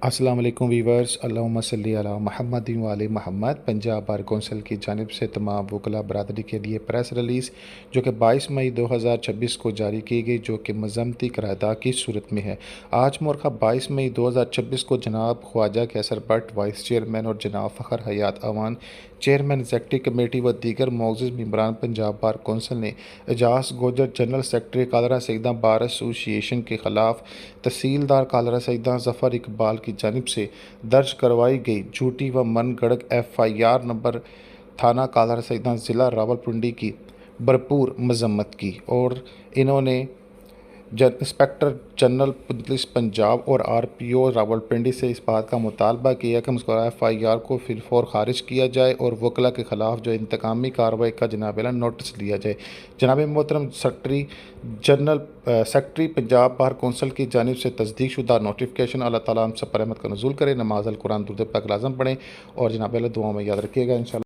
السلام علیکم ویورز، اللہم صلی علی محمد و علی محمد۔ پنجاب بار کونسل کی جانب سے تمام وکلاء برادری کے لیے پریس ریلیز جو کہ 22 مئی 2026 کو جاری کی گئی، جو کہ مذمتی قرارداد کی صورت میں ہے۔ آج مورخہ 22 مئی 2026 کو جناب خواجہ کیسر بٹ وائس چیئرمین اور جناب فخر حیات اعوان چیئرمین ایگزیکٹو کمیٹی و دیگر معزز ممبران پنجاب بار کونسل نے اعجاز گوجر جنرل سیکرٹری کالرا سیداں بار ایسوسی ایشن کے خلاف تحصیلدار کالرا سیداں ظفر اقبال کی جانب سے درج کروائی گئی جھوٹی و من گھڑت ایف آئی آر نمبر تھانہ کالرا سیداں ضلع راولپنڈی کی بھرپور مذمت کی، اور انہوں نے انسپکٹر جنرل پولیس پنجاب اور آر پی او راولپنڈی سے اس بات کا مطالبہ کیا کہ مذکورہ ایف آئی آر کو فی الفور خارج کیا جائے اور وکلاء کے خلاف جو انتقامی کارروائی کا جناب اعلیٰ نوٹس لیا جائے۔ جناب محترم سیکرٹری پنجاب بار کونسل کی جانب سے تصدیق شدہ نوٹیفکیشن اللہ تعالیٰ ہم سب پر رحمت کا نزول کرے۔ نماز القرآن درود پاک لازم پڑھیں اور جناب اعلیٰ دعاؤں میں یاد رکھیے گا انشاءاللہ۔